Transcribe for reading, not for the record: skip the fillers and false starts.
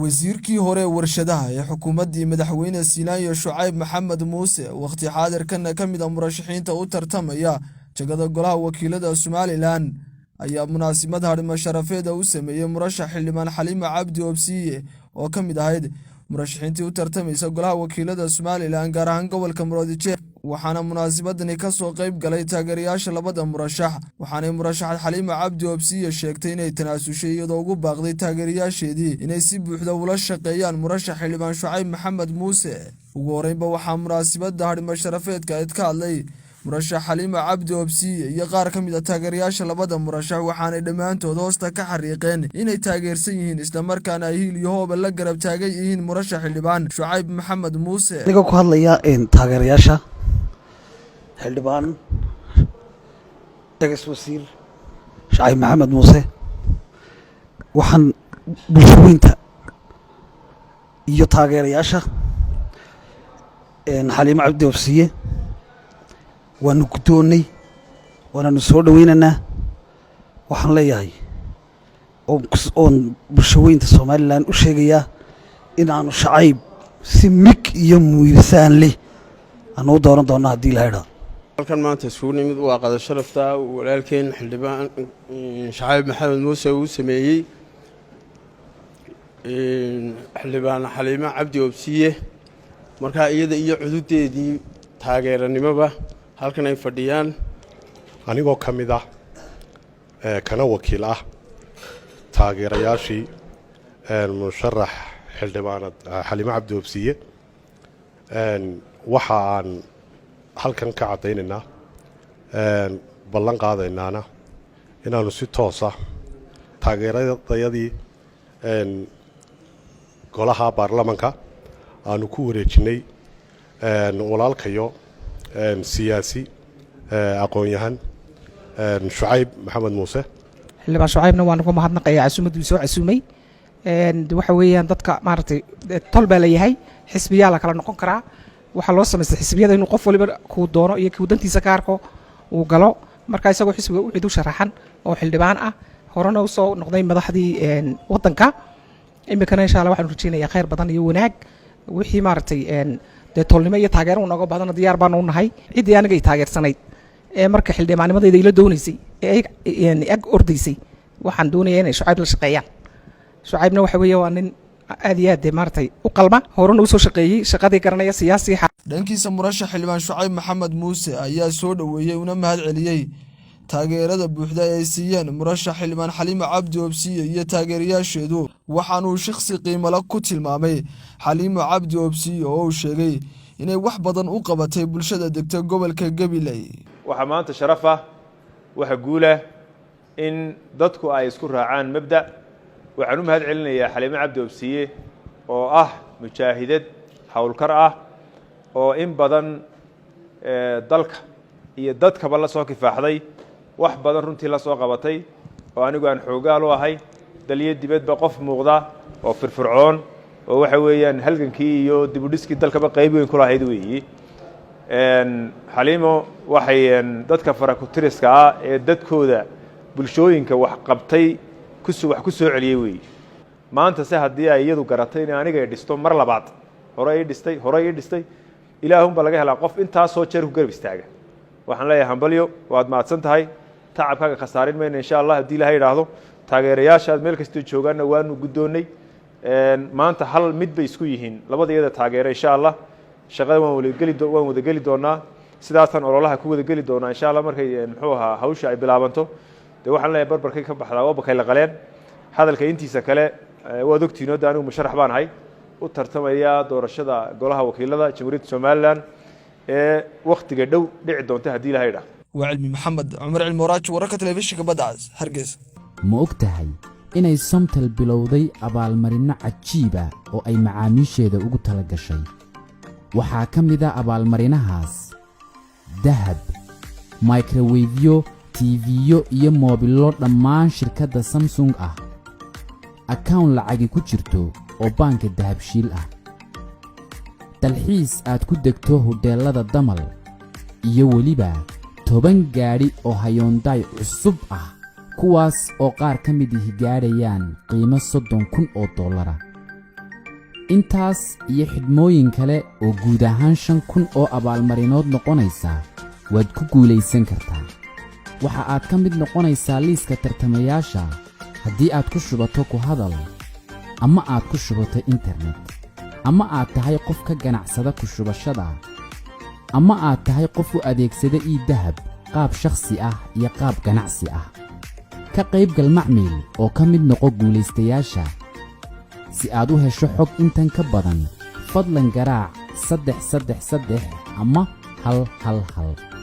wasiirkii hore warshadaha ee xukuumaddii madaxweyne Sinaayo Shucayb Maxamed Muuse waqti xaadirkan ka mid ah murashaxiinta u tartamaya jagada golaha wakiilada Somaliland ayaa munaasabad harimo sharafeed u sameeyay murashax xildhibaan Xaliimo Cabdi Obsiye oo ka mid ahayd murashaxiintii u tartamaysa golaha wakiilada Somaliland gaar ahaan gobolka Muqdisho waxaana munaasabadani ka soo qayb galay taageerayaasha labada murashax waxaana murashax Xaliimo Cabdi Obsiye sheegtay inay tanaasushay iyadoo ugu baaqday taageerayaasheedii inay si buuxda ula shaqeeyaan murashax xildhibaan Shucayb Maxamed Muuse ugu horeynba waxaa munaasabada harimo sharafeedka ka hadlay murashax Xaliimo Cabdi Obsiye iyo qaar ka mid ah taageerayaasha labada murashax waxaana dhamaantood hoosta ka xariiqeen inay taageersan yihiin isla markaana ay hiil iyo hoob la garab taagan yihiin murashax xildhibaan Shucayb Maxamed Muuse aniga ku hadlaya taageerayaasha xildhibaan wasiir Shucayb Maxamed Muuse waxaan bulshooyinta iyo taageerayaasha Xaliimo Cabdi Obsiye waanu guddoonnay waanu soo dhaweynaynaa waxaan leeyahay oo bulshooyinta Somaliland u sheegaya in aanu Shucayb si mig iyo muhiimsan leh aanu dooran doono hadii la yiraahdo halkan maanta isugu nimid waa qada sharafta walaalkeen xildhibaan Shucayb Maxamed Muuse uu sameeyay xildhibaan Xaliimo Cabdi Obsiye marka iyada iyo cududeedii taageeranimada halkan ay fadhiyaan anigoo kamid ah kana wakiil ah taageerayaashii musharax xildhibaanad Xaliimo Cabdi Obsiye waxaan halkan ka cadeynaynaa ballan qaadaynaana inaanu si toos ah taageeradayadii golaha baarlamaanka aanu ku wareejinay walaalkayo siyaasi aqoon-yahan Shucayb Maxamed Muuse xildhibaan Shucaybna waan uga mahadnaqayaa casuumadii soo casuumay waxa weeyaan dadka maartay tol baa leeyahay xisbiyaal la kala noqon karaa waxa loo sameeyay xisbiyada inuu qof waliba ku doono iyo ku dantiisa ka arko uu galo marka isagoo xisbiga u cid u sharaxan oo xildhibaan ah horena u soo noqday madaxdii wadanka imikana insha Allah waxaan rajeynayaa khayr badan iyo wanaag wixii maartay tolnimo iyo taageero u naga badan diyaar baan u nahay cidii aniga ay taageersanayd marka xildhibaanimadeeda ila doonaysay ag ordaysay waxaan doonayaa inay Shucayb la shaqeeyaan Shucaybna waxa weeye waa nin aad iyo aad maartay u qalma horena u soo shaqeeyay shaqadii garanaya siyaasi dhankiisa murashax xildhibaan Shucayb Maxamed Muuse ayaa soo dhaweeyay una mahad celiyay taageerada buuxda ee siiyeen murashax xildhibaan Xaliimo Cabdi Obsiye iyo taageerayaasheedu waxaanu shakhsi qiimo leh ku tilmaamay Xaliimo Cabdi Obsiye oo sheegay inay wax badan u qabatay bulshada degta gobolka Gabiley waxa maanta sharaf ah waxa guula in dadku ay isku raacaan mabda waxaan u mahad celinayaa Xaliimo Cabdi Obsiye oo ah mujaahidad hawlkar ah oo in badan dalka iyo dadkaba la soo kifaaxday wax badan runtii la soo qabatay oo anigu aan xoogaal u ahay daliye dibadba qof muuqda oo firfircoon oo waxa weeyaan halgankii iyo dib u dhiskii dalkaba qayb weyn ku lahayd weeyii Xaliimo waxay dadka farakutiriska ah ee dadkooda bulshooyinka wax qabtay wax ku soo celiyay weey maanta se hadii ay iyadu garatay in aniga ay dhisto mar labaad hore ay dhistay ilaahum ba laga helaa qof intaas soo jeer ku garab istaaga waxaan leeyahay hambalyo waad maadsan tahay tacabkaaga khasaarin mayna insha Allah hadii Ilaahay yiraahdo taageerayaasha meel kasta joogaana waanu guddoonay maanta hal mid bay isku yihiin labadayada taageero insha Allah shaqada waan wada gali doonaa sidaasan ololaha ku wada gali doonaa insha Allah markay muxuu ahaa hawsha ay bilaabanto waxaan leeyahay barbarkay ka baxdaa oo bakay la qaleen hadalka intiisa kale waa ogtiino daanu musharax baan ahay u tartamaya doorashada golaha wakiilada Jamhuuriyadda Somaliland ee waqtiga dhow dhici doonta hadii la hayra وعلمي محمد عمر المراج ورقة تلفزيون بدعس هرجس ma ogtahay inay Somtel bilowday abaalmarino cajiib ah oo ay macaamiisheeda ugu tala gashay waxaa ka mid ah abaalmarinahaas dahab microwave TV-yo iyo moobilo dhammaan shirkadda Samsung ah account lacagi ku jirto oo banka dahabshiil ah dalxiis aad ku degto hoteelada Damal iyo waliba 10 gaari oo Hyundai cusub ah kuwaas oo qaar ka mid ah gaarayaan qiimo $30,000 intaas iyo xidhmooyin kale oo guud ahaan 5,000 oo abaalmarinood noqonaysa waad ku guulaysan kartaa. waxa aad ka mid noqonaysaa liiska tartamayaasha haddii aad ku shubato ku hadal ama aad ku shubato internet, ama aad tahay qof ka ganacsada ku shubashada, ama aad tahay qof u adeegsada dahab qaab shakhsi ah iyo qaab ganacsi ah. ka qaybgal macmiil oo ka mid noqo guulaystayaasha. si aad u hesho xog intan ka badan fadlan garaac 333 ama 111.